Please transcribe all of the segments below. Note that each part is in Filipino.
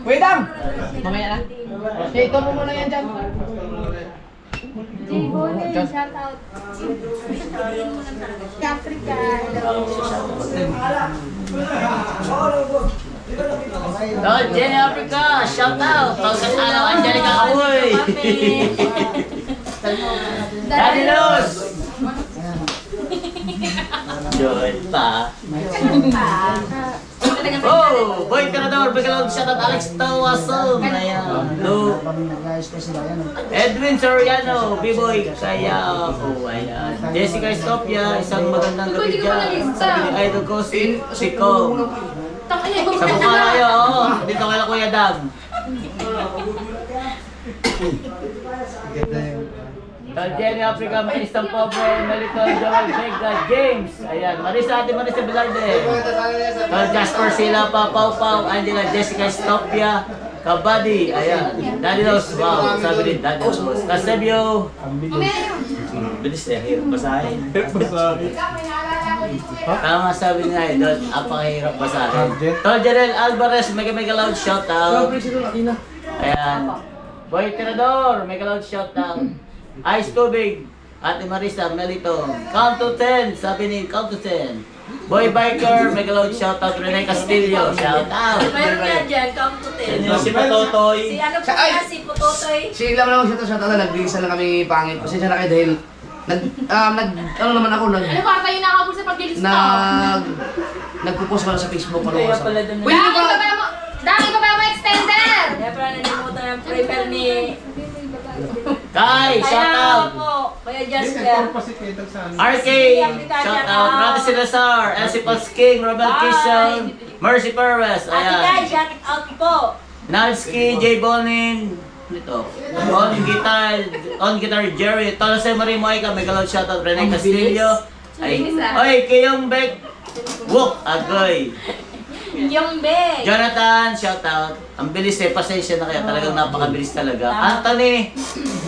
Wait lang! Mamaya na. Okay, ito mo muna yan dyan. J-Bonnie, shout out. Africa, Tol, Jenny Africa, shout out! Pagkatalaw, Angelica Kawoy! Daddy Luz! Joy pa. Oh, Boy Tirador, biglang shout out Alex Tawason. Ayan. Lu. Edwin Soriano, B-Boy Kaya. Oh, ayan. Jessica Estopia, isang magandang gabi dyan. Sabi ni Idol ko, si Kong. Sa mukha na kayo, oh. Dito kayo Kuya Dam. Tol Jenny Africa, Maestang Pobre, Melito, Joel, Vega, James. Ayan, Marisa, Ate Marisa Velarde. Tol Jasper Sila, Pau Pau, Angela, Jessica Estopia, Kabady. Ayan, Daddy Rose. Wow, sabi din, Daddy Rose. Casebio. Bilis eh, hirap basahin. Tama sabi niya, Idol, apakahirap basahin. Tol Jarel Alvarez, mega loud shout out. Ayan. Boy Tirador, mega loud shout out. Ice Tubig, Ate Marisa, Melito. Count to 10, sabi ni count to 10. Boy Biker, mega loud shout out. Rene Castillo, shout out. Mayroon nga dyan, come to 10. Si Pototoy. Si ano po nga, si Pototoy. Si Ilam lang ako shout out. Nag-isa lang kami pangit. Pasensya na kayo dahil ano naman ako, Ano ba tayo nakabul sa paglilista? nagpo-post ko lang sa Facebook. Kaya pala doon Uy, hindi ba? Dami pa ba mo extender? Kaya pala nanimutan ang prefer ni... Kai, shout out. Kaya Jasper. RK, shout out. Rati Silazar, Elsie Palsking, Robert Kison, Mercy Perez. Ate Kai, Ayan. shout out po. Nalski, J. Bonin. Dito. On guitar, Jerry. Tolose Marie Moica, may galot shout out. Rene Castillo. Ay, oy, Kayong Beck. Wok, Agoy. Yung Be. Jonathan, shout out. Ang bilis eh, pasensya na kaya talagang napakabilis talaga. Anthony,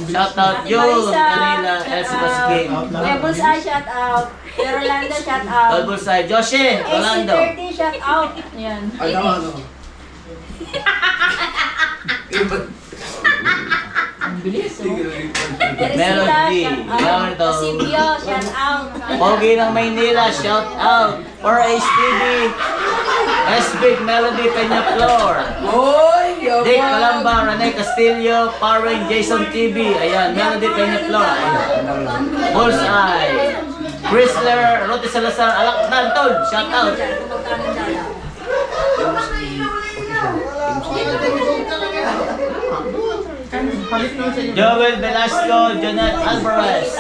shout out. Yul, Canela, Elsie Pasking. Kuya Bullseye, shout out. Kuya Rolando, shout out. Tol Bullseye, Joshi, Rolando. AC30, shout out. Yan. Ano? Ang bilis, oh. Melody, Leonardo. Casibio, shout out. Pogi ng Maynila, shout out. 4HTV, S-Big Melody Peñaflor. Oy! Dick Calamba, Rene Castillo, Powering Jason TV. Ayan, Melody Peñaflor. Bullseye. Chrysler, Roty Salazar, Alakdan, Tol, shout out. Joel Velasco, Jonat Alvarez.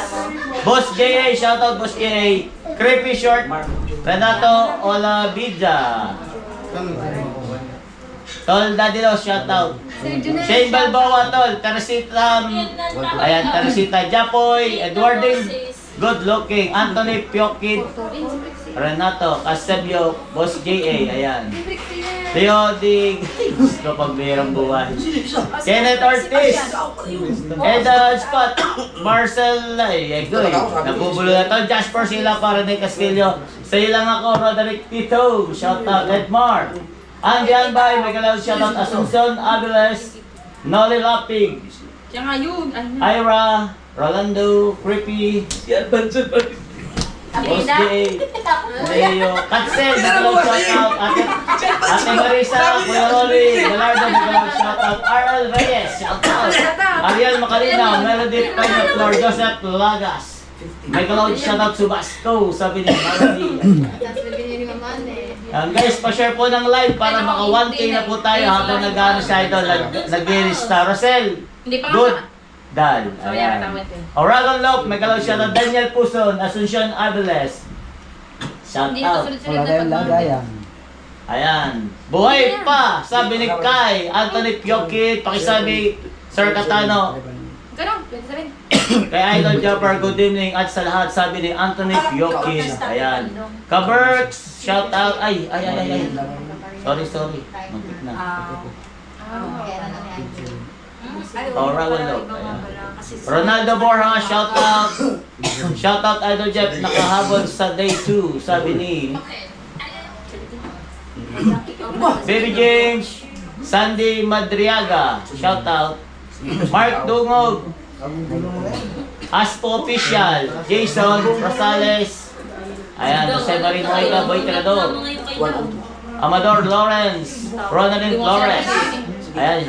Boss J.A., shout out Boss J.A. Creepy Short, Renato Olavida. Tol Daddy Los, shout out. Shane Balboa, Tol. Teresita, ayan, Teresita Japoy, Edwarding, good looking. Anthony Piokid, Renato Casebio, Boss J.A., ayan. Leo Dig, gusto pagbirang buwan. Kenneth Ortiz, Eda Spot, Marcel, ay, good. Nabubulo na to. Jasper Sila, para ni Castillo. Sa'yo lang ako, Roderick Tito, shout out. Edmar. Andian Bay, may galaw shout out. Asuncion Aviles, Nolly Lapig. Siya nga yun. Ira, Rolando, Creepy. Boss J, Leo, Katsel, Magalaw shout out. Ate Marisa, Kuya Rolly, Galardo, Magalaw shout out. RL Reyes, shout out. Ariel Macalina, Melody Peñaflor, Joseph Lagas. Magalaw shout out Subasco, sabi ni Melody. Guys, pa-share po ng live para maka 1K na po tayo habang nag-ano si Idol, nag-i-resta. Rosel, good. Dal. Ayan. Oragon Lop, Megalaw shout out. Daniel Puson, Asuncion Aviles. Shout out. Wala kayong lagayan. Ayan. Buhay pa, sabi ni Kai. Anthony Piokit, pakisabi, Sir Catano. Ganun, 27. Kay Idol Jopper, good evening. At sa lahat, sabi ni Anthony Piokit. Ayan. Kaberks, shout out. Ay. Sorry. Muntik na. Oragon Lop. Ronaldo Borja, shout out. Shout out Idol Jeff, nakahabol sa day 2, sabi ni Baby James, Sandy Madriaga, shout out. Mark Dungog, Aspo Official, Jason Rosales, ayan, Jose Marino Ika, Boy Tirador, Amador Lawrence, Ronaldin Flores, ayan,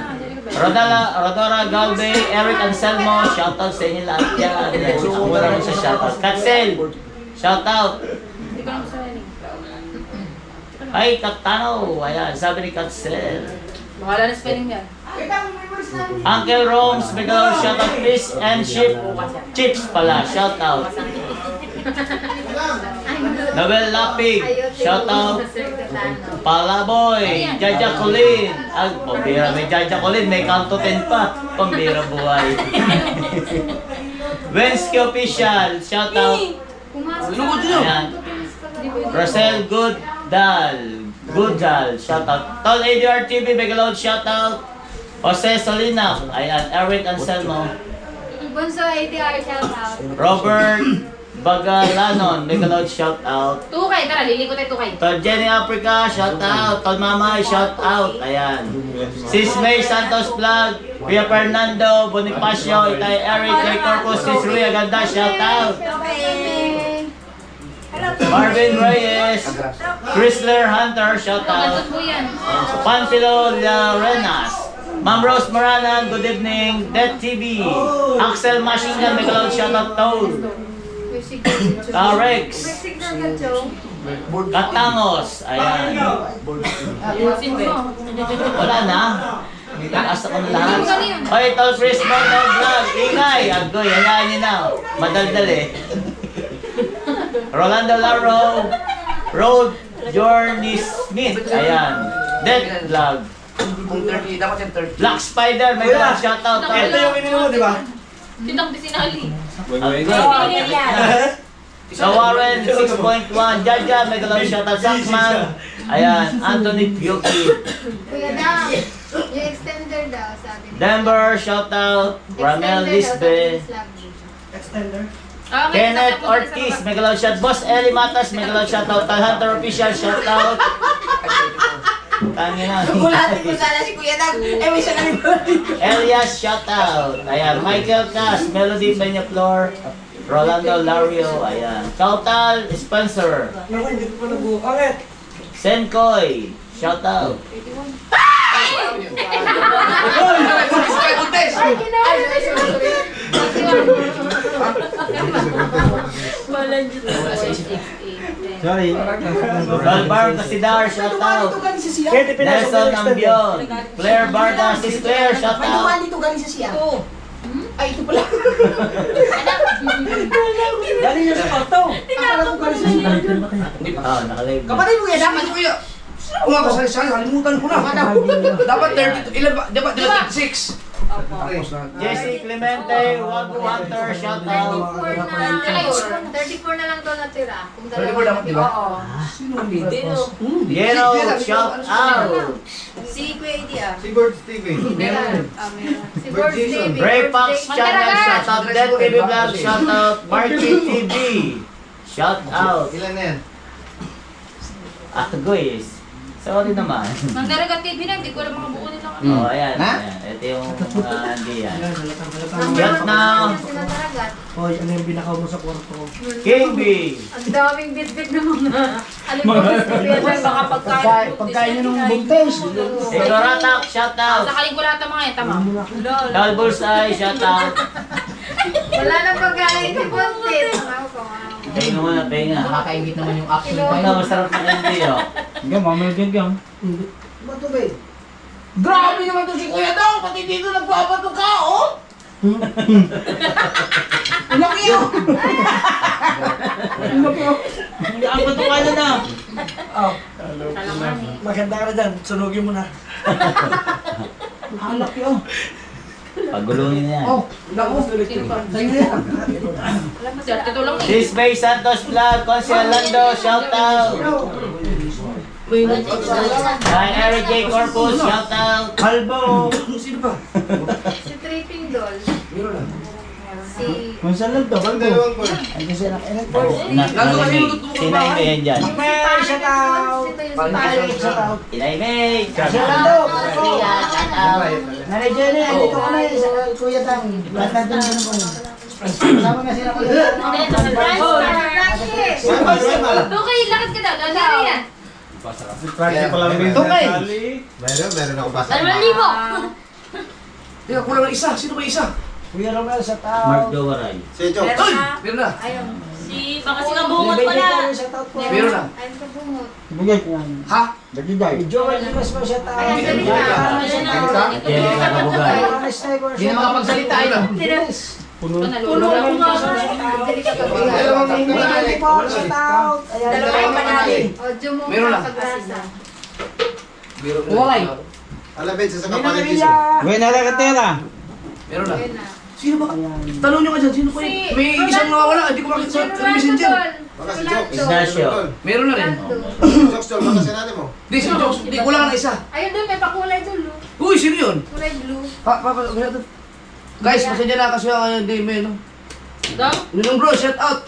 Rodora Galvey, Eric Anselmo, shout out sa inyo lahat yan. Wala mo sa shout out. Katsel, shout out. Ay, Katano, ayan, sabi ni Katsel. Bahala na spelling yan. Uncle Roms, Miguel, shout out. Fish and Chips pala, shout out. Nobel Lapig, shout out. Palaboy, Jaja Colin. Ay, pambira, may Jaja Colin, may kanto 10 pa. Pambira buhay. Wensky Official, shout out. Ayan. Rosel Goodal, shout out. Tol ADR TV, Megalod, shout out. Jose Solina, ayan, Eric Anselmo. Bunso ADR, shout out. Robert Bagalanon, Megalod, shout out. Tukay, tara, liliko tayo tukay. Tol Jenny Africa, shout out. Tol Mama, shout out. Ayan. Sis May Santos Vlog, Kuya Fernando Bonifacio, Itay Eric, Ray Corpus, Sis Rui Aganda, shout out. Marvin Reyes, Chrysler Hunter, shout out. Gantot po yan. Panfilo Larenas, Ma'am Rose Moranan, good evening. Death TV, Axel Machine Gun, Megalod, shout out. Toad, Rex, Katangos, ayan. Ayusin mo. Wala na. Taas ako na lahat. Oy, Tol Chris Moto Vlog, ingay. Agoy, hayaan nyo na. Madaldal eh. Rolando Laro, Road Journey Smith, ayan. Death Vlog. Kung 30, dapat yung 30. Black Spider, may mga shoutout. Ito yung ininom mo, di ba? Sinang pisinali. Sa Warren 6.1, Jaja, may galawin shoutout. Sakman, ayan. Anthony Pioki. Kuya Dam, yung extender daw, sabi niya. Denver, shoutout. Ramel Lisbe. Extender? Kenneth Ortiz, may galawin shout. Boss Eli Matas, may galawin shoutout. Tal Hunter Official, shoutout. Tangin na. Bulati ko sana si Kuya Dag. May siya kami Elias, shoutout. Ayan, Michael Cas, Melody Peñaflor, Rolando Lario, ayan. Shoutout, Spencer. Senkoy, shoutout. Sorry. Galbar Casidar, shoutout. Nelson Ambion, Claire Barda, Sis Claire, shoutout. dito galing sa siya. Ay, ito pala. Galing niya sa auto. Akala ko galing sa siya. Ah, nakalive na. Kapatid mo Kuya Dag. Dapat kuya. Sino nga kasali-sali? Kalimutan ko na. Dapat 32. Ilan ba? Dapat 36. Tapos na. Jesse Clemente, Wagu Hunter, shoutout. 34 na lang daw natira. Kung 34 dapat, di ba? Oo. Yero, shoutout. Si Kuya Edi ah. Si Bird Steven. Meron. Si Bird David. Ray Fox Channel, shoutout. Dead TV Vlog, shoutout. Marky TV, shoutout. Ilan na yan? Agoy, sorry naman. Mandaragat TV na, hindi ko alam mga buo nila. Oh, ayan, Ha? ayan. Ito yung hindi yan. Number Yes, 1 now. na sinataragat. Hoy, ano yung binakaw mo sa kwarto ko? King B, Ang daming bit-bit na mga alimos. Baka Pagkain niyo ng buntes. Ikoratak, shoutout. Sakaling ko lahat ng mga yan, tama. Dal Bullseye, shoutout. Wala na pagkain si Buntis. Pahinga mo na, pahinga. Nakakaingit naman yung action. Ito, masarap na hindi, oh. Hanggang mamaya gang. Ba't ito ba eh? Grabe naman to si Kuya Dag. Pati dito nagbabato ka, oh. Laki yun. Ang patukan na na. Maganda ka na dyan. Sunugin mo na. Ang laki yun. Pagulungin na yan. Oh, naku. Sa'yo na yan. Ito lang eh. Sis May Santos Vlog, Consi Alando, shoutout. Kay Eric J. Corpus, shoutout. Kalbo. Sino pa? Si Tripping Doll. Meron lang. Si... Minsan lang to, bago. Ay, kasi nakainag po. Lalo kasi magtutulog Sina ba? yan dyan? May shout out! Shout out! Sina May! Shout out! Shout out! Nanay Jenny, andito kami sa Kuya Tang. Lahat natin ano po. Kasama na sila Kuya Tang. Okay, lakad ka daw. Dali yan. Practice pa lang din sa Tukay. tali. Meron ako basa. 2,000. Teka, kulang ng isa. Sino ba yung isa? Kuya Romel, shout Mark out. Dowaray. Si Joe. Ay! Meron na. Baka si Kabungot pala. Shout out po. Meron na. Ayun ka bungot. Bigay ko yan. Ha? Dagigay. Joel Dimas po, shout out. Ayan, dali na. Yan yung nakabugay. Hindi na makapagsalita eh. Puno Puno. Dali ka pa. Dalawang Dagigay po, shout out. Ayan, Dalawa yung panali. Audio mo Meron na. pagbasa. Why? Alabed sa May kapalit nabila. Meron na. Ayun na. Sino ba? Ayan. Tanong nyo ka dyan. Sino ko yun? May isang nawawala. Hindi ko makita sa messenger. Baka si Joe. Ignacio. Meron na rin. Jokes Joe, baka sinali mo. Di, si Jokes. Di, kulang na isa. Ayun doon, may pakulay doon. Uy, sino yun? Kulay blue. Guys, pasensya na kasi ang hindi may no. Daw? Nung bro, shout out.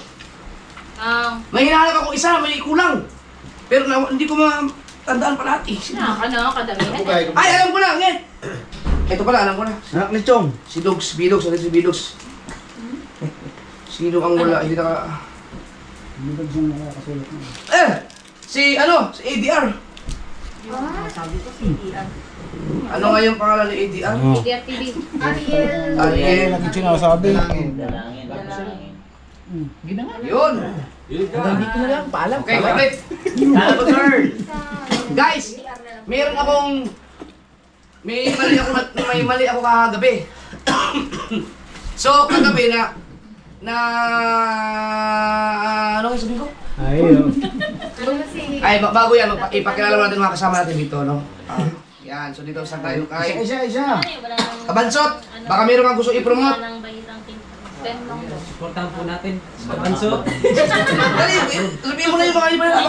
May hinahanap ako isa, may kulang. Pero hindi ko matandaan pa lahat eh. Sino? Kadamihan. Ay, alam ko na, ngit. Ito pala, alam ko na. Anak ni Chong. Si Dogs, Bidogs, ano si Bidogs? Sino ang wala? Hindi naka... Bigag siyang nakakasulat mo. Si ADR. Ano nga yung pangalan ni ADR? ADR TV. Ariel. Ariel. Lagi sinasabi. Dalangin. Yun. Hindi ko na lang paalam. Okay, wait. Hello, girl! Guys, meron akong... May mali ako kagabi. So, kagabi ano yung sabihin ko? Ayun. Ay, bago yan, ipakilala mo natin mga kasama natin dito, no? Yan, so dito saan tayo kay Isa. Kabansot. Baka meron kang gusto i-promote. Supportahan po natin sa Banso. Dali, sabihin mo na yung mga iba na.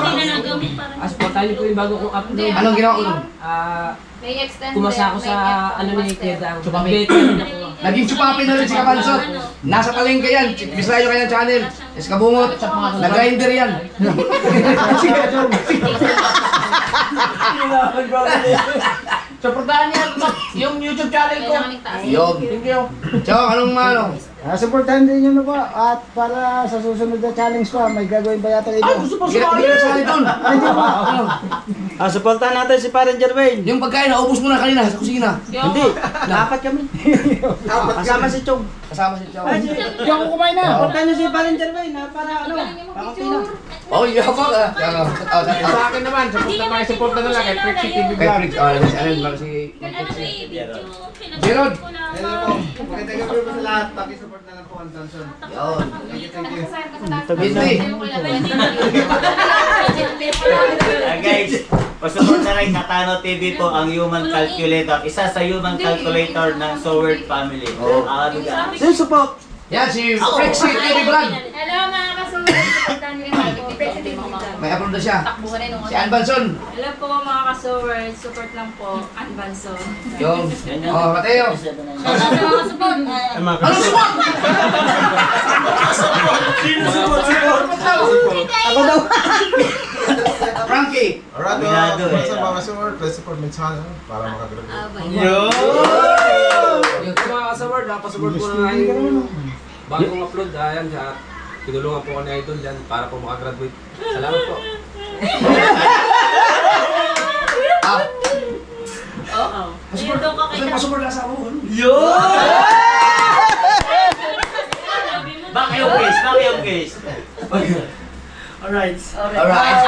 Supportahan niyo po yung bago kong upload. Anong ginawa ko nun? May extended. Kumasa ako sa may ni master. Kuya Dang. Chupamit. Naging chupapin na rin si Kabansot. Nasa palengke yan. Bisaya yung kanyang channel. Eskabungot. Nag-grinder yan. Supportahan niya yung YouTube channel ko. Yog. Thank you. Chong, anong ano? Supportahan din nyo na po at para sa susunod na challenge pa, may gagawin pa yata ito. Gusto pa sumali. Hindi na sumali doon. Supportahan natin si Parang Jermaine. Yung pagkain, naubos mo na kanina sa kusina. Hindi, dapat kami. Kasama si Chong. Kasama si Chong. Hindi ako kumain na. Supportahan nyo si Parang Jermaine para pakatina. Oh, yeah, fuck. Sa akin naman, support na lang kay Prixie TV Kay Vlog. Prix, ano si... Gerald. Magandang gabi po sa lahat. Pakisupport na lang po ang Tanson. Yun. Thank you. Hindi. Guys, pasupport na rin Katano TV po ang Human Calculator. Isa sa Human Calculator ng Soward family. Sino support? Yan, si Prixie TV Vlog. Hello mga kasunod. Supportan niyo yung President Vlog. May upload na siya. Takbuhan na nung Si Anbanson. Hello po mga ka-sowers, support lang po, Anbanso. Yung. Oh, Mateo. Mga support! Ano support? Ako daw. Frankie. Alright, Aminado eh. sa mga support, please support my channel para makagraduate. Yung mga kasaward, napasupport po na nga yung bagong upload. Ayan, tinulungan po ko ni Idol dyan para po makagraduate. Salamat po. Oo. Ayun daw ka kay Kasi pasupor na sa ako. Back yung case, back yung case. Alright. Alright.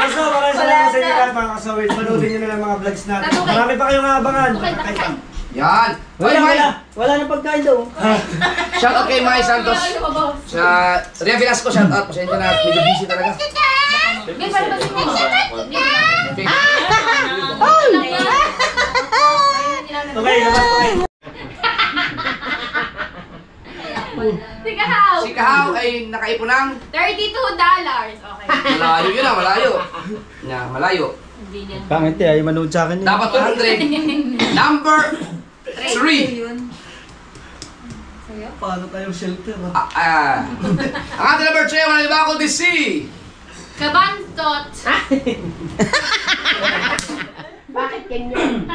So, maraming salamat sa inyo lahat mga kasawit. Panoodin nyo na lang mga vlogs natin. Marami pa kayong abangan. Yan. Oy, May. Wala na pagkain daw. Shout out kay Mai Santos. Sa Ria Velasco, shout out. Pasensya na, medyo busy talaga. May palabasin mo. Okay, labas ko kayo. Si Kahaw. Si Kahaw ay nakaipon ng $32. Okay. malayo yun malayo. Yeah, malayo. Pangit ay manood sa akin. Dapat 200. Number 3. Paano tayong shelter? Ang ating number 3, wala iba ako DC. Kabantot. Bakit ganyan?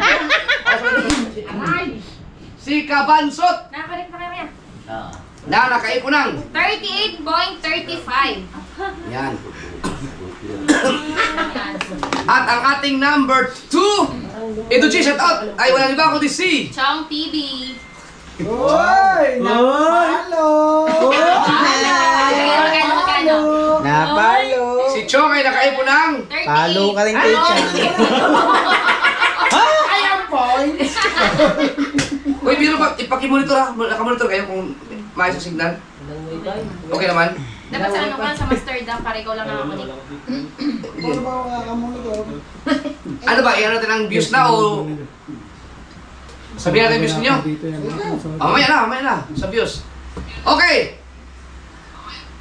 Si Kabansot Nakakorek pa kaya. na nakaipo ng 38.35. yan. At ang ating number 2, ito G, shout out, ay wala iba ako DC. Chong TV. Oy! Napalo! Magkano? Napalo! Si Chong ay nakaipo ng 38. Palo ka rin kay Chan. Ayan points! Uy, biro pa, ipakimonitor ha. Nakamonitor kayo kung maayos ang signal. Okay naman? Dapat sa ano ka, sa Mustardam, para ikaw lang nakakunik. Paano ba ako kakamonitor? Ano ba, iyan natin ang views na o sabihin natin views ninyo? Mamaya na, sa views. Okay!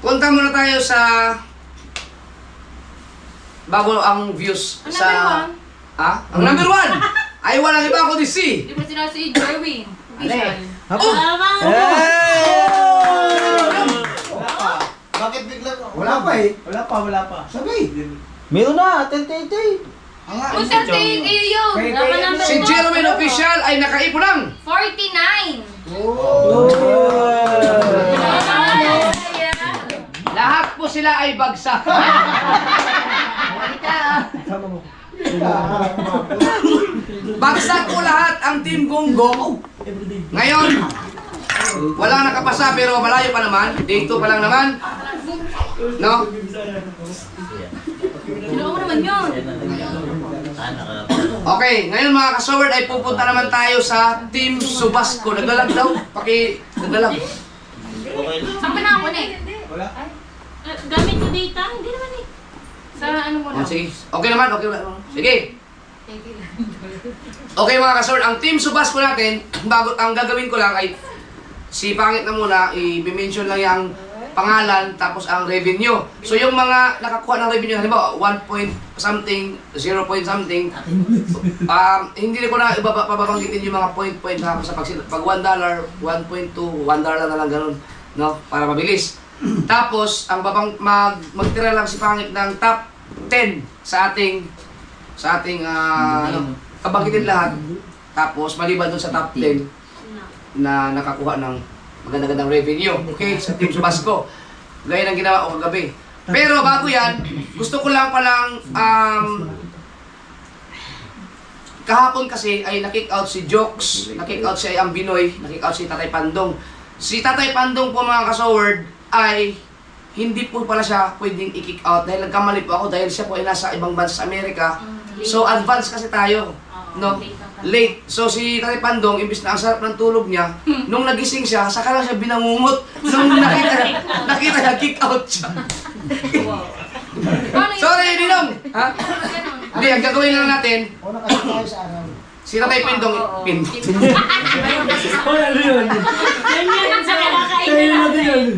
Punta muna tayo sa bago ang views Ang sa... number 1? Ha? Ang number 1 ay walang iba ako DC. Di ba sila si Jerwin? Oh! Bakit bigla? Wala pa eh. Wala pa. Sabi. Meron na, 10-10. Kung 38 iyo. Si Jeremy Official ay nakaipo ng 49. lahat po sila ay bagsak. Bagsak po lahat ang Team Gonggong. Ngayon, walang nakapasa pero malayo pa naman. Dito pa lang naman. No? Sino mo naman yun? Okay, ngayon mga kasoward ay pupunta naman tayo sa Team Subasco. Naglalag daw. Naglalag. Saan pa na ako eh? Gamit mo data? Hindi naman eh. Sa ano mo lang? Sige. Okay naman. Sige. Okay mga kasoward, ang Team Subasco natin, bago ang gagawin ko lang ay si Pangit na muna, i-mention lang yung pangalan tapos ang revenue. So yung mga nakakuha ng revenue, halimbawa 1 point something, 0 point something, hindi ko na papabanggitin yung mga point ha, sa pag $1, 1.2, $1 na lang ganun, no? Para mabilis. Tapos ang magtira lang si Pangit ng top 10 sa ating kabanggitin lahat. Tapos maliban doon sa top 10 na nakakuha ng maganda-gandang revenue, okay, sa Team Subasco. Gaya ng ginawa ko kagabi. Pero bago yan, gusto ko lang palang, kahapon kasi ay na-kick out si Jokes, na-kick out si Ambinoy, na-kick out si Tatay Pandong. Si Tatay Pandong po mga kasoward ay hindi po pala siya pwedeng i-kick out dahil nagkamali po ako dahil siya po ay nasa ibang bansa sa Amerika. So advance kasi tayo, no? Late. So si Tatay Pandong, imbis na ang sarap ng tulog niya, nung nagising siya, saka lang siya binangungot. Nung nakita niya, kick out siya. Sorry, Ninong! Ha? Hindi, ang gagawin lang natin, Una kasi tayo sa araw. si Tatay Pindong,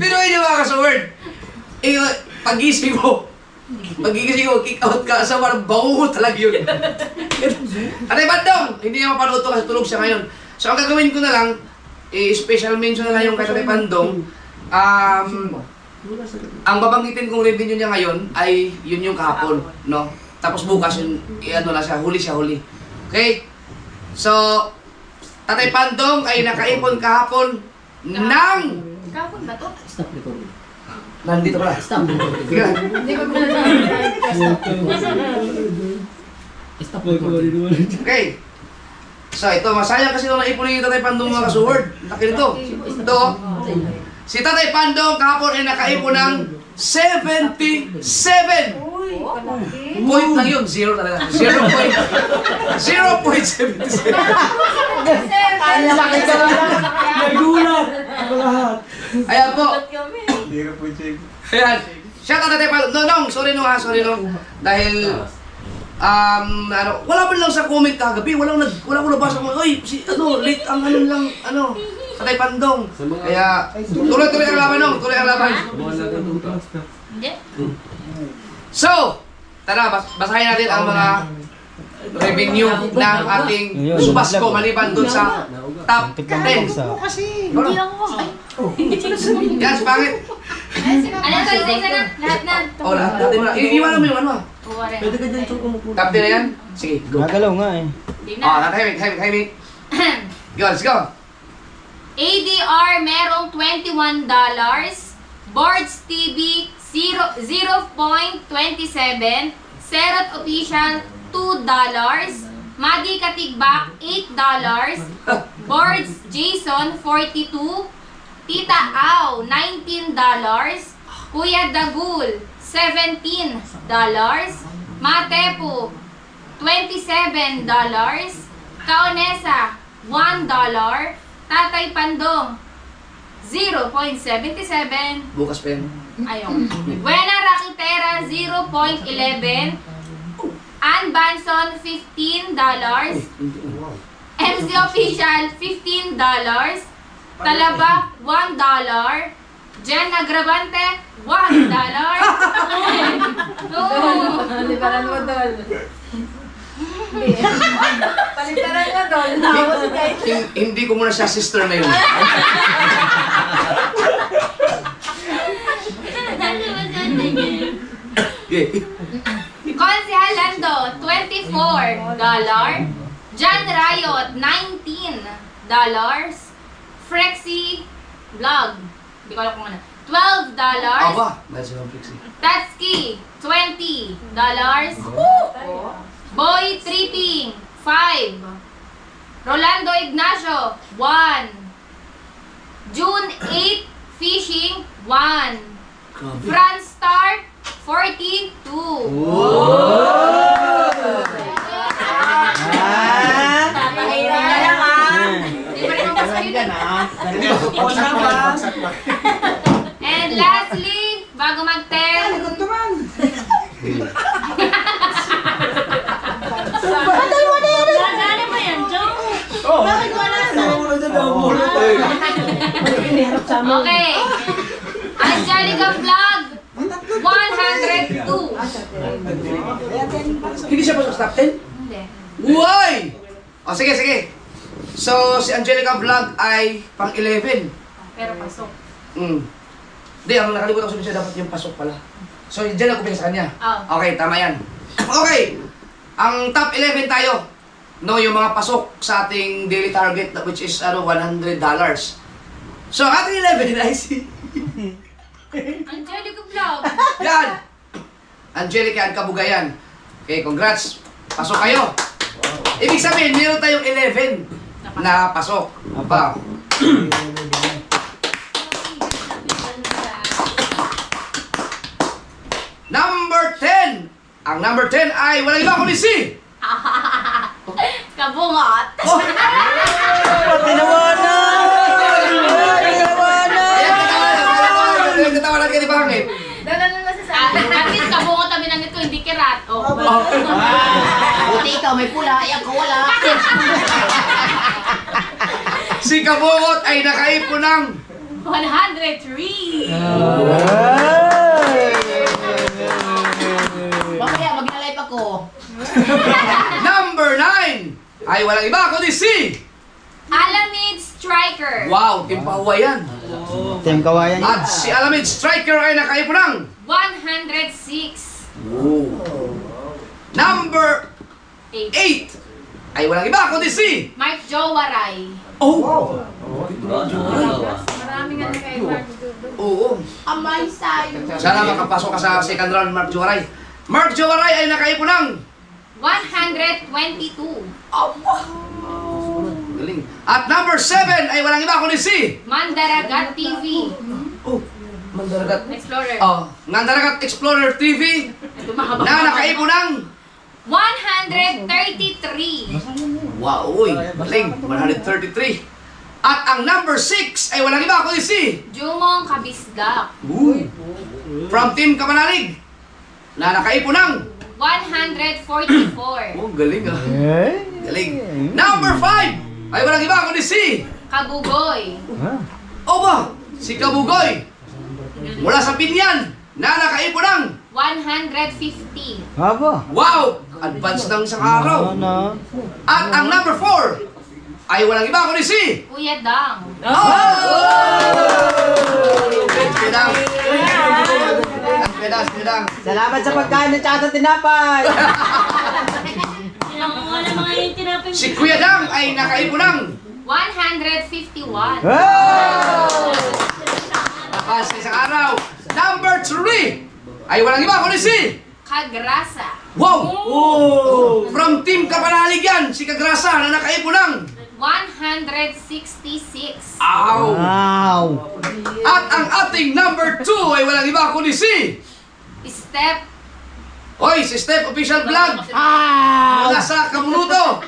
Pero yun yung mga kasaward. Pag-gising mo, kick out ka sa parang bangungot talaga yun. Tatay Pandong, hindi niya mapanood to kasi tulog siya ngayon. So ang gagawin ko na lang, special mention na lang yung kay Tatay Pandong. Ang babanggitin kong revenue niya ngayon ay yun yung kahapon, no? Tapos bukas yun, ano na siya, huli. Okay? So, Tatay Pandong ay nakaipon kahapon ng... Kahapon ba to? Nandito pala. Stop. Okay. So ito, masayang kasi nung naipon ni Tatay Pandong mga kasuward. Laki nito. Ito. Si Tatay Pandong kahapon ay nakaipon ng 77. Point lang yun. Zero talaga. 0.77. Nagulat! Ako lahat. Ayan po. Hindi ka po check. Ayan. Shout out Tatay Pandong. No, sorry no. Dahil, wala man lang sa comment kagabi. Wala ko nabasa ko. Oy, late ang Tatay Pandong. Kaya, tuloy ang laban nung. Tuloy ang laban. Hindi. So, tara, basahin natin ang mga revenue ng ating Subasco maliban dun sa top 10. Hindi ako. Yan, si Pangit. Ano to? Isa na. Lahat na. O, lahat natin mo na. Iiwanan mo yung ano. Pwede ka dyan. Top 10 na yan? Sige, go. Nagalaw nga eh. Hindi O, na. tahimik. Go, let's go. ADR merong $21. Boards TV 0.27. Serot Official $2. Madi Katigbak $8. Boards Jason 42. Tita Au $19. Kuya Dagul $17. Matepo $27. Kaonesa $1. Tatay Pandong 0.77. Bukas pa yan. Ayun. Buena Rakitera 0.11. Ann Banson $15. MC Official $15. Talaba $1. Jen Agravante $1. Paliparan mo doon. Paliparan mo doon. Hindi ko muna siya sister na yun. Konsehal Lando $24. John Riot $19. Frexy Vlog hindi ko alam kung ano $12. Aba, dahil si Ma'am Trixie. Tatski $20. Boy Tripping $5. Rolando Ignacio $1. June 8 Fishing $1. Franz Star 42. Tatahira na lang ah. Di pa rin ako sa'yo din. And lastly, bago mag-10, Gagana mo yan, Joe? Bakit wala sa? Okay. Angelica Vlog 102. Hindi siya pa sa top 10? Hindi. Uy! O, sige. So, si Angelica Vlog ay pang 11. Pero pasok. Hindi, ang nakalimutan ko sabihin siya dapat yung pasok pala. So, dyan ako sa kanya. Oh. Okay, tama yan. Okay! Ang top 11 tayo. No, yung mga pasok sa ating daily target which is $100. So, ating 11 ay si... Angelica Vlog. Yan! Angelica and Kabugayan. Okay, congrats. Pasok kayo. Ibig sabihin, meron tayong 11 na pasok. Apa? Number 10. Ang number 10 ay walang iba kundi si... Kabungot. Oh! Ayan, katawanan ka ni Pangit. Dalanan masasabi. At least kabungot kami ng ito, hindi kirat. Oh. Buti ikaw may pula, ako wala. Si Kabungot ay nakaipon ng 103. Mamaya mag-live ako. number 9 ay walang iba kundi si... Alamid Striker. Wow, timpawa yan. Team kawayan yun. At si Alamid Striker ay nakaipon ng... 106. Number 8. 8 ay walang iba kundi si... Mark Jowaray. Oh! Maraming ano kay Mark Dudo. Oo. Amay sayo. Sana makapasok ka sa second round, Mark Jowaray. Mark Jowaray ay nakaipon ng... 122. Galing. At number 7 ay walang iba kundi si... Mandaragat TV. Oh, Mandaragat. Explorer. Oh, Mandaragat Explorer TV na nakaipon ng... 133. Wow, uy, galing. 133. At ang number 6 ay walang iba kundi si... Jumong Kabisdak. Uy. From Team Kamanalig na nakaipon ng... 144. Oh, galing ah. Galing. Number 5 ay walang iba kundi si... Kabugoy. O ba? Si Kabugoy mula sa Pinyan na nakaipon ng... 150. Haba. Wow! Advance ng isang araw. Ano? At ang number 4 ay walang iba kundi si... Kuya Dang. Pedang. Salamat sa pagkain at saka sa tinapay. Ilang mga na mga yung tinapin. Si Kuya Dang ay nakaipon ng 151. tapas sa isang araw. Number 3 ay walang iba kundi si... Kagrasa. Wow! From Team Kapanalig yan, si Kagrasa na nakaipon ng... 166. Ow! Wow. At ang ating number 2 ay walang iba kundi si... Step. Hoy, si Step Official Vlog! Mula sa Kabunuto!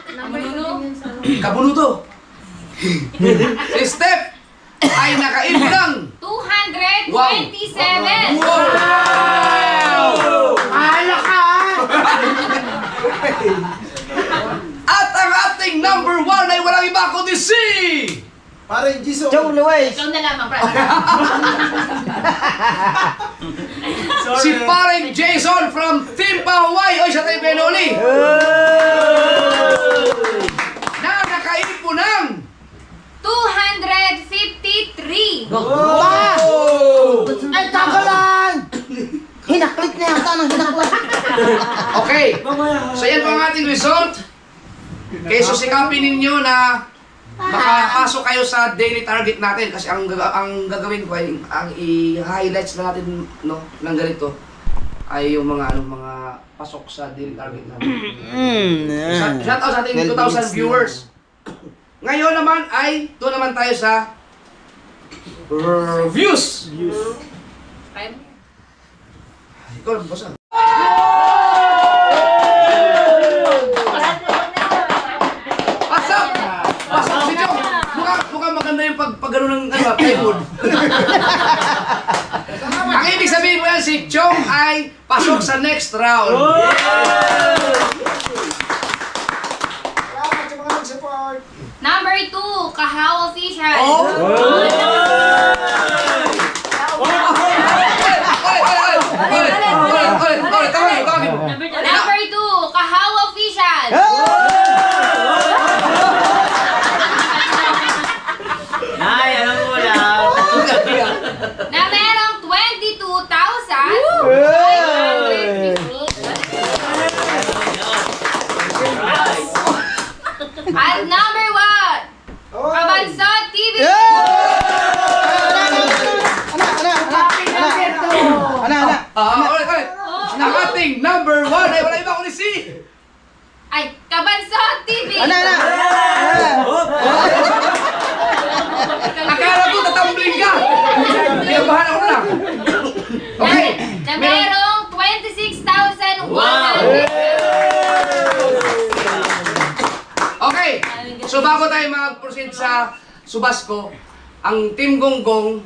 Kabunuto! Si Step ay nakaipon ng... 227. Wow! Ala ka! At ang ating number 1 ay walang iba kundi si... Parang Jisoo. Joe Luis. Ikaw na lamang, brother. Si paring Jason from Team Pahuay! Oy, siya tayo penuli! Na nakaipon ng... 253. Ay, tagalan! Hinaklit na yata ng hinaklit. Okay, so yan po ang ating result. Kaya susikapin ninyo na makapasok kayo sa daily target natin kasi ang gagawin ko ay ang i-highlights na natin no ng ganito ay yung mga mga pasok sa daily target natin. Shout out sa ating 2,000 viewers. Ngayon naman ay doon naman tayo sa views. Ikaw lang basa. Pasok si Chong! Mukhang maganda yung pag-gano ng plywood. Ang ibig sabihin mo yan, si Chong ay pasok sa next round. Salamat sa mga nag-support. Number 2, Kahaw Official. Number 2, Kahaw Official. Nay, alam mo lang. Na merong 22,550. At number 1, Kabansot TV. Ang ating number 1 ay wala iba kundi si... Ay, Kabansot TV. Akala ko tatumbling ka! Kinabahan ako na. Okay. Na merong 26,100. Okay. So bago tayo mag-proceed sa Subasco, ang Team Gonggong,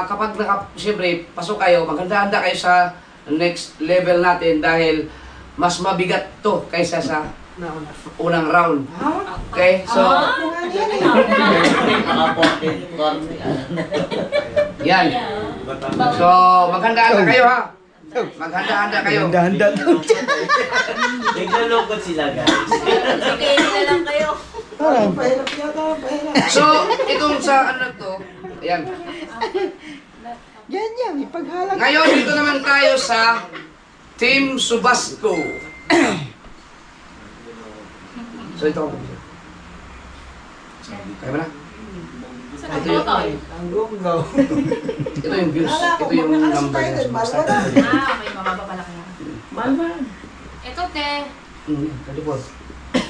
kapag siyempre, pasok kayo, maghanda-handa kayo sa next level natin dahil mas mabigat to kaysa sa unang round. Okay? So, yan. So, maghanda-handa kayo ha. Maghanda-handa kayo. Naglalungkot sila, guys. Okay, na lang kayo. Pahirap yata, pahirap. So, itong sa ano to, ayan. Yan, ipaghalag. Ngayon, dito naman tayo sa Team Subasco. So, ito ako. Kaya ba na? Ang gunggaw. Ito yung views. Ito yung number na Subasco. Okay, mababa pala kaya. Ito, te.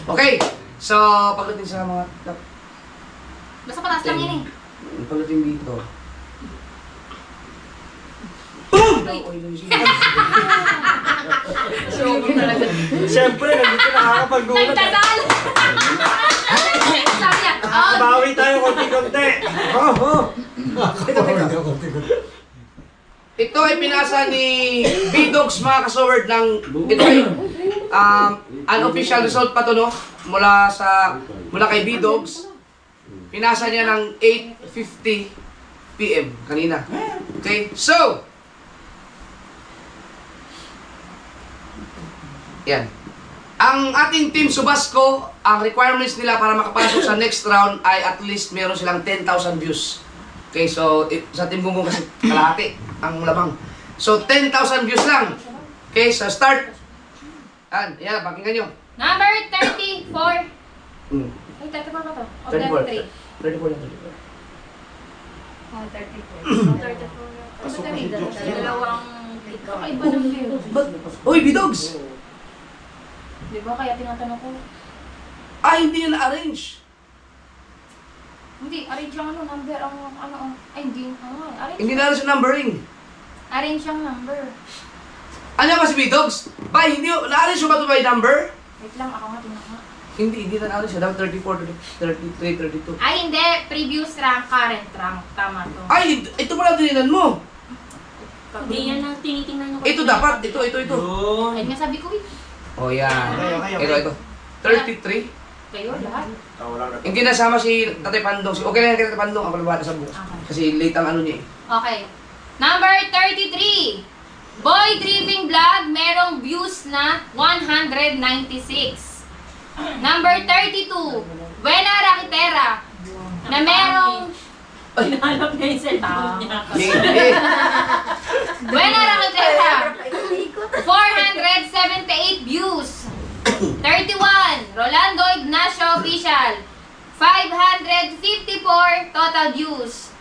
Okay. So, pagdating sa mga... Basta pataas lang yun eh. Pagdating dito. Siyempre, nandito nakakapag-gulat. Nagdadal! Sabi niya, Bawi tayo konti-konti. Ito ay pinasa ni B-Dogs mga kasoward ng... Ito ay unofficial result pa to, no? Mula kay B-Dogs. Pinasa niya ng 8:50 PM kanina. Okay? So, Yan. Ang ating Team Subasco, ang requirements nila para makapasok sa next round ay at least meron silang 10,000 views. Okay, so sa Team Gunggong kasi kalahati ang lamang. So 10,000 views lang. Okay, so start. Yan, pakinggan nyo. Number 34. Ay, 34 ba to? O 34. 33? 34 yan, 34. Oh, 34. Dalawang kakaiba ng view. Uy, Bidogs! Di ba kaya tinatanong ko? Hindi yan na-arrange. Hindi, arrange lang number ay hindi, arrange. Hindi na sa numbering. Arrange yung number. Ano ba si Bidogs? Hindi, na-arrange mo ba ito by number? Wait lang, ako nga, tingnan ko. Hindi na-arrange. Dapat 34, 33, 32. Ay, hindi. Previous rank, current rank. Tama to. Ito pala dininan mo. Hindi yan ang tinitingnan nyo. Ito dapat, ito. Ay, nga sabi ko eh. Oh, yan. Okay. Ito. 33. Kayo, lahat. Hindi nasama si Tatay Pandong. Okay lang kay Tatay Pandong. Ako nabata sa bukas. Okay. Kasi late ang ano niya eh. Okay. Number 33. Boy Driving Vlog, merong views na 196. Number 32. Buena Rakitera, na merong... Hinahanap niya yung cellphone niya. Buena Rakitera, 478 views. 31. Rolando Ignacio Official, 554 total views.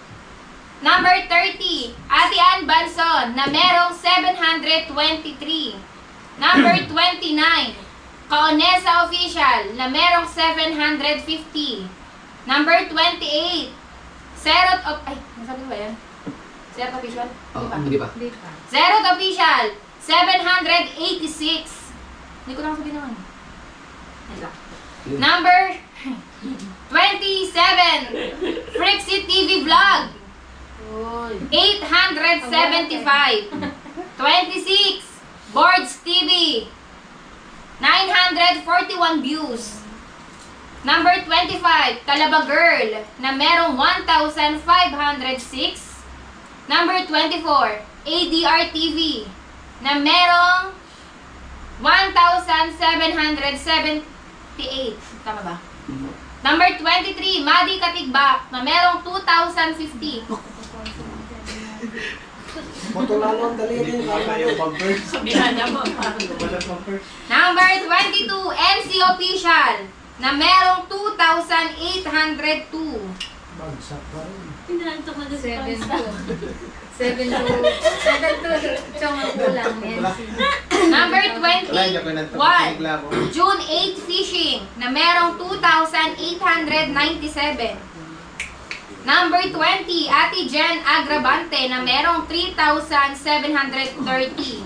Number 30. Ate Ann Banson, na merong 723. Number 29. Kaonesa Official, na merong 750. Number 28. Serot of... Ay, nasabi ko ba yan? Serot Official? Hindi pa. Serot Official, 786. Hindi ko na sabihin naman. Number 27. Frixit TV Vlog, 875. 26. Boards TV, 941 views. Number 25, Talaba Girl, na merong 1,506. Number 24, ADR TV, na merong 1,778. Tama ba? Number 23, Madi Katigbak, na merong 2,050. Motolalo ang daliri. Sabihan niya mo. Number 22, MC Official, na merong 2,802. Bagsak pa rin. Hindi na ito mag-response. 7 to chong ang kulang. Number 21, June 8 Fishing, na merong 2,897. Number 20, Ate Jen Agrabante, na merong 3,730.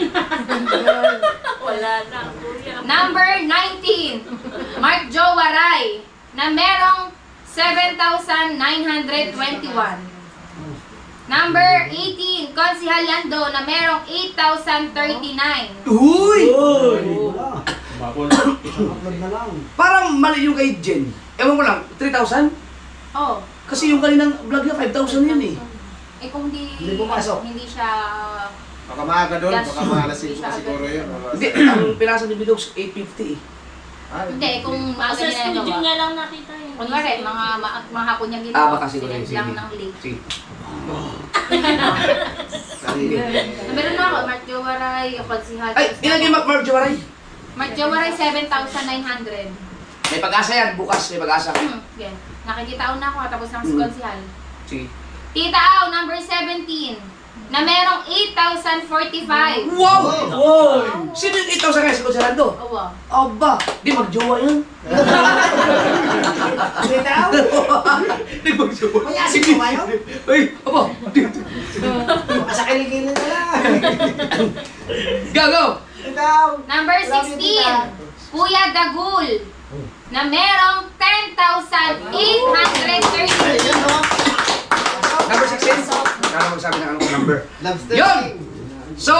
Wala na, kuya. Number 19, Mark Joe Waray, na merong 7,921. Number 18, Consihal Lando, na merong 8,039. Uy! Upload na lang. Parang mali yung kay Jen. Ewan ko lang, 3,000? Oh. Kasi yung kaninang vlog niya, 5,000 yun eh. Eh kung Hindi pumasok. hindi siya... Baka maaga doon, Yes. baka maalasin pa siguro yun. Hindi, ang pinasa ni Bidogs, 850 eh. Hindi, kung mga Sa ganyan studio nagawa. niya lang nakita yun. Kunwari, mga hapon niya ginawa. Baka siguro yun. Sinend lang ng link. Sige. Meron na ako, Mark Jowaray, Consihal. Ay, ilan yung Mark Jowaray? Mark Jowaray, 7,900. May pag-asa yan, bukas may pag-asa. Yan. Nakikita ko na ako, tapos ng Consihal. Sige. Tita Au, number 17, na merong 8,045. Wow! Sino yung 8,000 nga si Conselando? Owa. Aba, di magjowa yan. Hindi daw. Di magjowa. May asin ko kayo? Ay, aba. Sa kiligilin na lang. Go, go! Hindi daw. Number 16, Kuya Dagul, na merong 10,830. Number 16? Kala magsabi ng anong number. Lobster. Yun! So,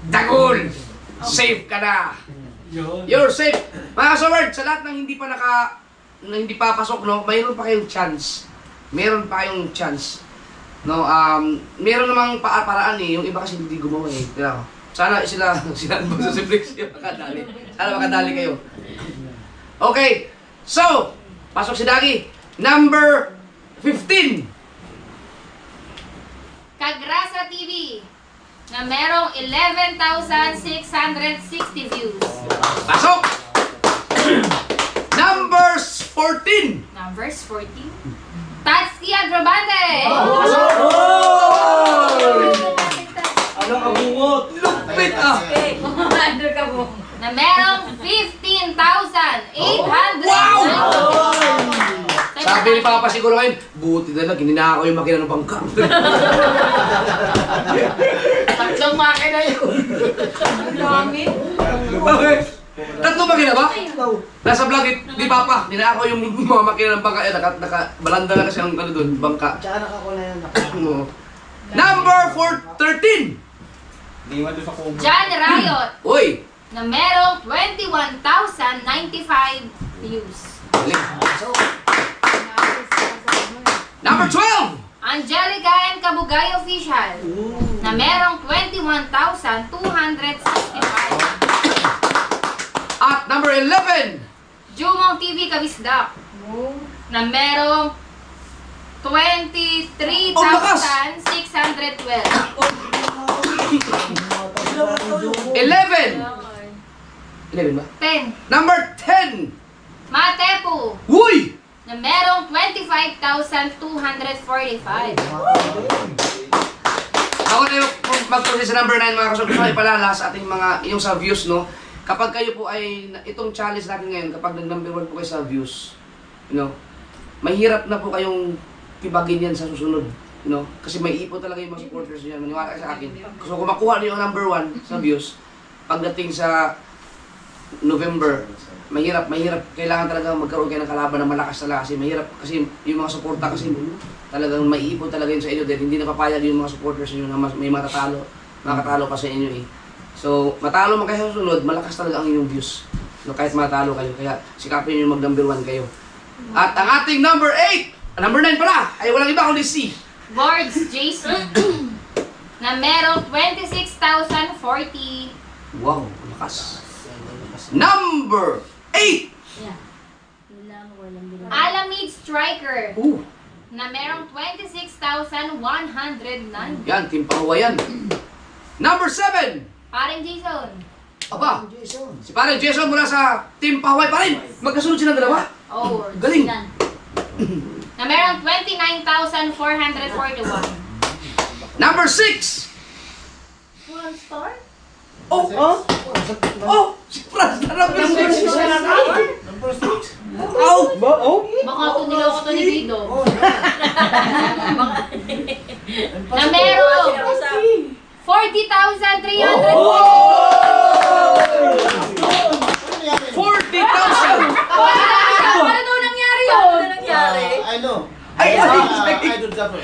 Dagul, safe ka na. You're safe. Mga kasaward, sa lahat ng hindi pa hindi pa pasok, no, mayroon pa kayong chance. Meron pa kayong chance. No, meron namang paraan eh. Yung iba kasi hindi gumawa eh. Sana sila sa Simplex yung makadali. Sana makadali kayo. Okay. So, pasok si Dagi. Number 15. Kagrasa TV na merong 11,660 views. Pasok! Numbers 14. Numbers 14. Tatsuki Agrobante. Anong kabungot? Lupit ah! Under ka mo. Na merong 15,800. Wow! Sabi ni Papa siguro ngayon, buti na lang, gininaka ko yung makina ng bangka. Tatlong makina yun. Ang dami. Okay. Tatlong makina ba? Nasa vlog, di Papa, ninaka ko yung mga makina ng bangka. Balanda na kasi ang ano doon, bangka. Tsaka nakakula yan. Number 13. Di man doon sa kubo. John Riot Uy! na merong 21,095 views. Number 12. Angelica and Kabugay Official na merong 21,265. At number 11. Jumong TV Kabisdak na merong 23,612. 11 ba? 10. Number 10. Matepu Uy! na merong 25,245. Ako na yung mag-proceed sa number 9 mga kasal. Gusto ko ipalala sa ating mga, yung sa views, no? Kapag kayo po ay, itong challenge natin ngayon, kapag nag-number 1 po kayo sa views, you know, mahirap na po kayong tibagin yan sa susunod. You know? Kasi may ipo talaga yung mga supporters niyan. Maniwala kayo sa akin. So kung makuha niyo yung number 1 sa views, pagdating sa November, mahirap. Kailangan talaga magkaroon kayo ng kalaban na malakas talaga kasi mahirap. Kasi yung mga suporta kasi talagang maiipon talaga yun sa inyo dahil hindi napapayag yung mga supporters niyo na may matatalo. Makatalo pa sa inyo eh. So, matalo man kayo sa sunod, malakas talaga ang inyong views. No, kahit matalo kayo. Kaya sikapin niyo mag-number 1 kayo. At ang ating number 8, number 9 pala, ay walang iba kundi si Boards Jason na merong 26,040. wow, malakas. Number 8. Alamid Striker Ooh, na merong 26,109. yan, Team Pahuwa yan. Number 7. Paring Jason. Aba, si Parang Jason mula sa Team Pahuway pa rin. Magkasunod silang dalawa. Oh, Galing. na merong 29,441. Number 6. One star? Oh, si Franz na number 6. Number 6. Oh, Baka ito niloko to ni Guido. Na merong 40,300. 40,000. Ano daw nangyari yun? Ano nangyari? I know. Ay, Idol Zapper.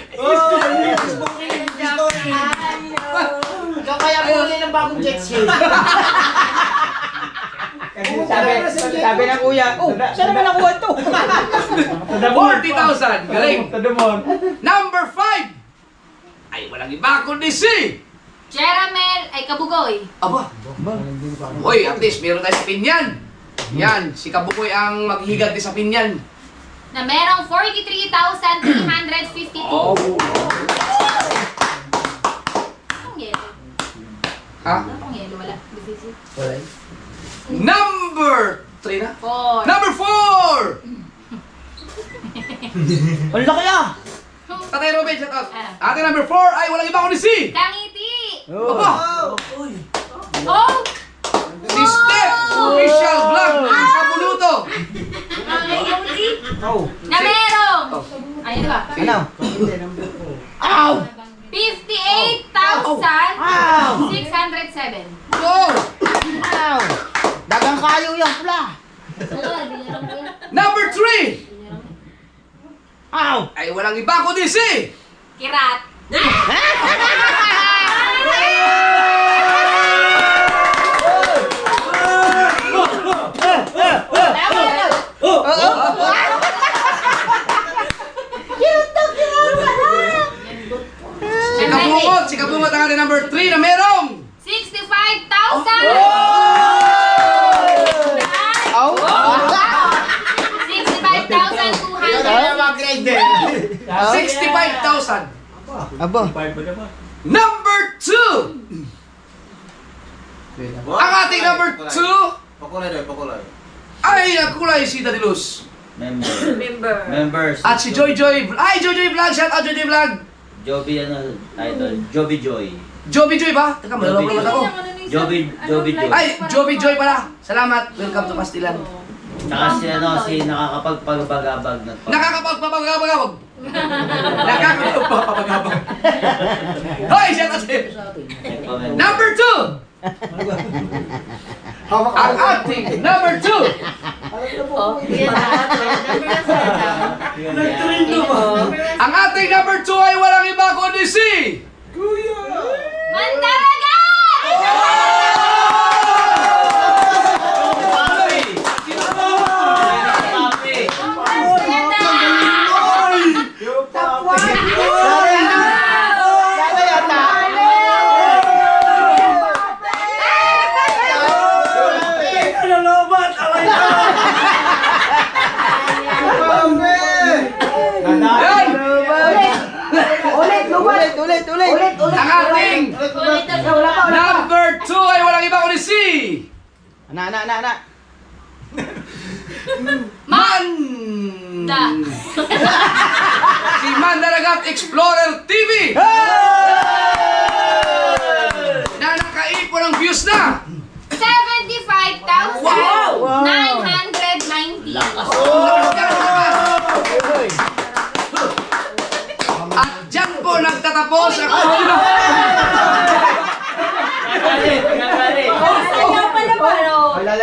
Ikaw kaya puli ng bagong jet ski. Sabi ng kuya, saan naman nakuha ito? 40,000. Galing. Tadamon. Number 5. Ay, walang iba kundi si Jeramel ay Kabugoy. Aba. Hoy, at least meron tayo sa pinyan. Yan, si Kabukoy ang maghihiganti sa pinyan. Na merong 43,352. Oh. Anong yelo? Ha? Anong yelo? Wala. Busy. Number 3 na? 4. Number 4! Ang laki ah! Tatay Robin, shout out. Ate number 4 ay walang iba kundi si Kangiti! Aba! Oh! Si Steph! Official vlog! Kabuluto! Na merong! Ayun ba? Ano? 58,607. Go! Dagang kayo yung pula! Number 3 Ow! ay walang iba kundi si Kirat. si Kabungot ang ating number 3 na merong 65,000! Rider. 65,000. Aba. Number 2! Ang ating number 2 Pakulay daw, pakulay. ay nagkulay si Daddy Luz. Members. At si Joy Joy. Ay, Joy Joy Vlog. Shout out Joy Joy Vlog. Joby idol. Joby Joy. Joby Joy ba? Teka, malalaw naman ako. Joby Joy. Ay, Joby Joy pala. Salamat. Welcome to Pastilan. Tsaka si nakakapagpagabagabag na Nakakapagpapagabagabag. Nakakapagpapagabag. Hoy, shout out sa'yo. Number 2! Ang ating number 2! Ang ating number 2 ay walang iba kundi si... Mandaragat! Ulit. Ang ating number 2 ay walang iba kundi si... Ana. Da. Si Mandaragat Explorer TV! Na nakaipon ng views na! 75,990. At dyan po nagtatapos ang...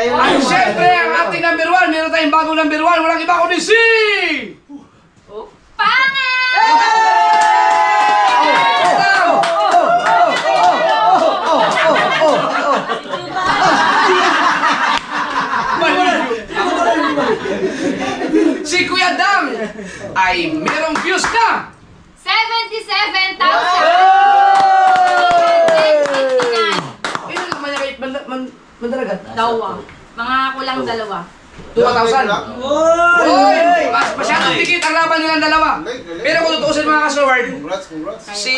At syempre, ang ating number 1, meron tayong bagong number 1, walang iba kundi si... Si Kuya Dang ay merong views na 77,000. Ilan naman niya kay Mandaragat? Dalawa. Mga kulang dalawa. 2,000. Uy! Masyadong dikit ang laban nilang dalawa. Pero kung tutuusin mga kasaward, Congrats. si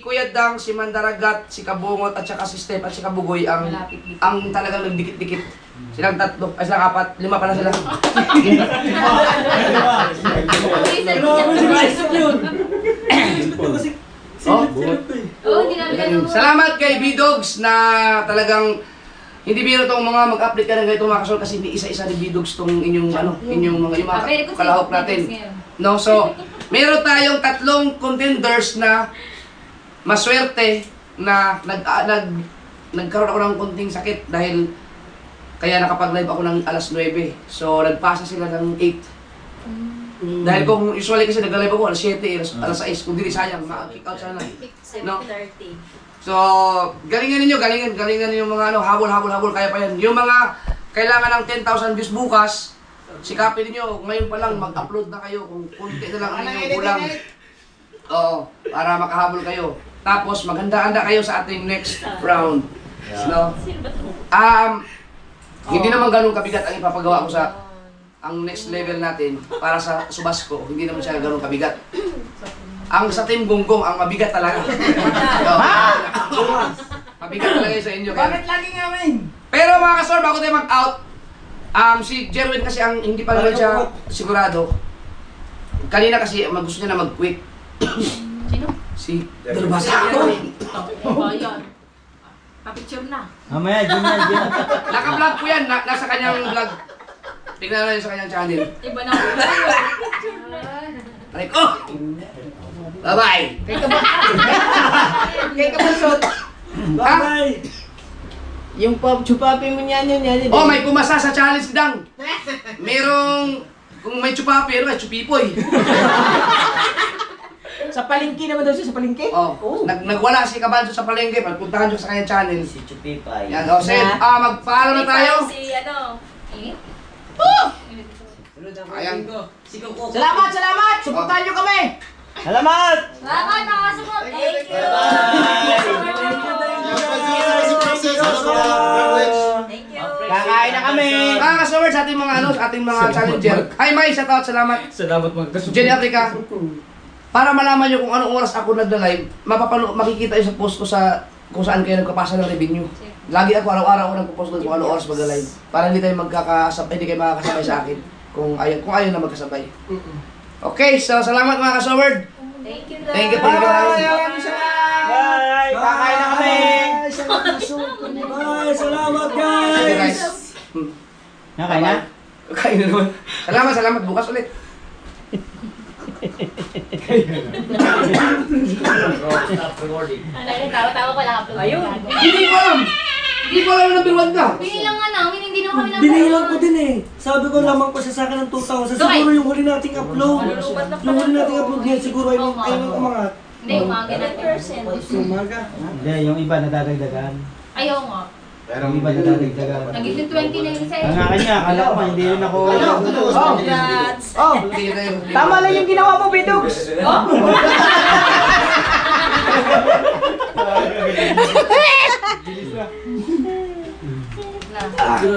Kuya Dang, si Mandaragat, si Kabungot, at saka si Steph, at si Kabugoy ang talagang nagdikit-dikit. Silang 3, ay silang 4, 5 pala sila. Salamat kay B-Dogs na talagang hindi biro tong mga mag-update ka ng ganito mga kasol kasi hindi isa-isa ni B-Dogs tong inyong mga kalahok natin. No, so meron tayong 3 contenders na maswerte na nagkaroon ako ng konting sakit dahil kaya nakapag-live ako ng alas 9. So nagpasa sila ng 8. Dahil kung usually kasi nag-live ako alas 7, alas 6, kung hindi sayang, ma-kick out sana. No? 7:30. So, galingan ninyo mga habol, kaya pa yan. Yung mga kailangan ng 10,000 views bukas, sikapin ninyo, ngayon pa lang mag-upload na kayo kung kunti na lang ang inyong kulang. Oo, para makahabol kayo. Tapos, maghanda-handa kayo sa ating next round. No? Hindi naman ganun kabigat ang ipapagawa ko sa ang next level natin para sa Subasco. Hindi naman siya ganun kabigat. Ang sa Team Gonggong, ang mabigat talaga. Mabigat talaga yun sa inyo. Bakit lagi ngamin? Pero mga kasor, bago tayo mag-out, si Jerwin kasi ang hindi pa naman siya sigurado. Kanina kasi gusto niya na mag-quit. Sino? Si Dalbasa. Bayan. Papicture na. Mamaya, dyan. Naka-vlog po yan, nasa kanyang vlog. Tignan natin sa kanyang channel. Iba na. Aray ko! Bye-bye! Kay Kabasot. Ha? Yung chupapi mo niyan yun. Oh, may pumasa sa challenge dang. Merong, kung may chupapi, may chupipoy. Sa palengke naman daw siya, sa palengke? Oh, nagwala si Kabanso sa palengke, pagpuntahan nyo sa kanyang channel. Si Chupipay. Yan, oh, magpaalam na tayo. Si ano? Ayan. Salamat! Suportahan nyo kami! Salamat! Salamat mga sumot. Thank you. Thank you. Thank you. Kakain na kami! Mga ka-sowers, sa ating mga sa ating mga challenger. Hi Mai, shoutout, salamat. Salamat mga kasubok. Jenny Africa. Para malaman nyo kung anong oras ako nagda-live, makikita yun sa post ko sa kung saan kayo nagkapasa ng revenue. Lagi ako araw-araw ako nagpo-post doon kung anong oras magda-live. Para hindi kayo makakasabay sa akin kung ayaw na magkasabay. Okay, so salamat mga ka-sowers. Thank you, Thank you, guys. Bye! Kakain na kami! Bye! Salamat Okay, guys! guys. Kakain na? Kain na naman. Salamat. Bukas ulit. Tawa-tawa ko lang. Ayun. Hindi ko alam. Hindi ko alam na number 1 ka. Binilang nga namin, hindi naman kami nang Binilang ko din eh. Sabi ko lamang ko sa akin ng 2,000. Siguro yung huli nating upload. Yung huli nating upload niya siguro ay umangat. Hindi, umaga natin. Umaga. Hindi, yung iba nadadagdagan. Ayaw nga. Yung iba nadadagdagan. Naging 20 na yung isa Ang akin niya, akala ko hindi rin ako... Congrats! Oh! Tama lang yung ginawa mo, Bidogs!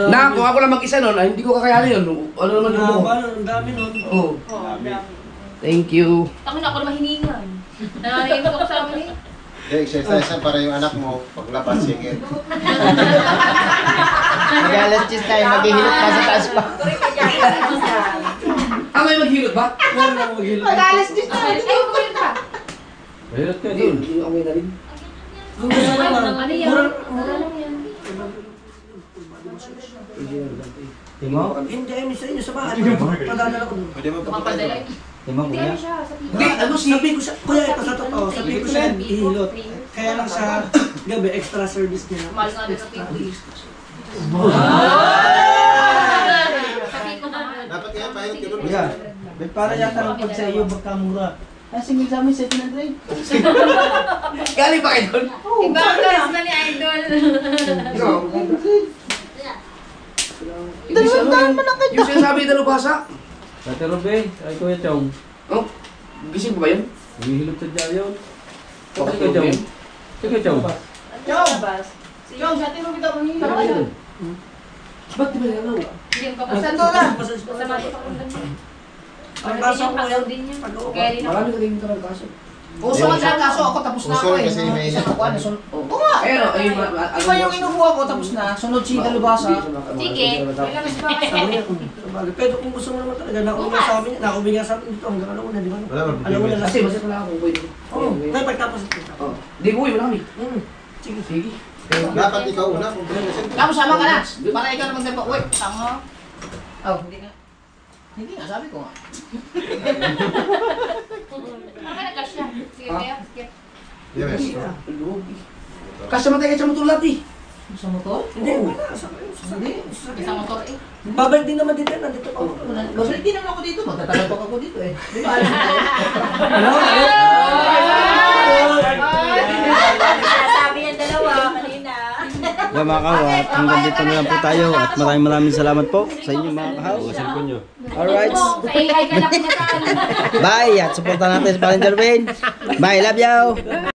Na, kung ako lang mag-isa nun, hindi ko kakayanin yun. Ano naman yung buko? Ang dami nun. Oh. Thank you. Ako na ako na mahiningan. Nananayimik ako sa amin eh. Exercise na para yung anak mo, paglabas, sige. Mag-alas cheese tayo, maghihilot pa sa taas pa. May maghilot ba? Mag-alas din na. Ay, kumalit ka. Mahirap ka Hindi, din. hindi ako may narin. Ang gusto naman. Ano yan? Mura lang yan. Timo? Hindi, ay sa inyo sa bahay. Padadala ko. Pwede mo Mapadala. Timo, Hindi kuya? ano siya. Sa Hindi, ano si... Sabi ko siya, kuya ito sa totoo, sabi ko siya ihilot. Kaya lang sa gabi, extra service niya. Mahal nga din sa pipi. Sabi ko na. Dapat kaya bayad ka doon. Kuya, ba't para yata lang pag sa iyo magkamura? Kasi may sa amin 700. Galing ba kayo doon? Ibang gas na ni Idol. Yung sinasabi na lubasa. Dati Robe, ay Kuya Chong. Oh, gising ba yun? Humihilot sa dyan yun. Bakit Kuya Chong? Kuya Chong. Yung, sa atin mo kita mong Parang ano? Ba't di ba nalaw? Hindi ko pa. Saan doon? Masama dito ako lang. Ang Parang baso yung ko pagaw yan. din niya. Pag-uwi. Kaya rin ako. Marami ka rin talagang kaso. Puso lang siya, kaso ako tapos na ako Puso eh. kasi may Isa ko ano, oo nga. Ayun o, ayun. Iba yung inukuha ko tapos na, sunod si Dalubasa. Sige. Sabi niya, pero kung gusto mo naman talaga, nauwi nga sa amin dito, hanggang alauna, di ba? Wala ba Alauna problema? na Kasi masaya pala ako, pwede. Oo, may pagtapos ito. Oh. Di buhay mo na kami. Sige. Sige. Dapat ikaw una kung kasi Tapos sama ka na, para ikaw naman din pa-uwi. Tama. Oh, hindi nga. Hindi nga, sabi ko nga. Parang ka nagkasya. Sige, kaya. Sige. yes. Kasi matay ka sa motor lahat eh. Sa motor? Hindi, wala. Hindi. Isang motor eh. Babalik din naman dito, nandito pa ako. Babalik din naman ako dito. Magtatagal pa ako dito eh. Di ba? Ano? Sabi ng dalawa kanina. Yan mga kahawat, hanggang dito na lang po tayo at maraming salamat po sa inyo mga kahawat. Cellphone nyo. Alright, Sa AI ka na pumasal. bye at supportan natin si Parinter Wayne. Bye, love you!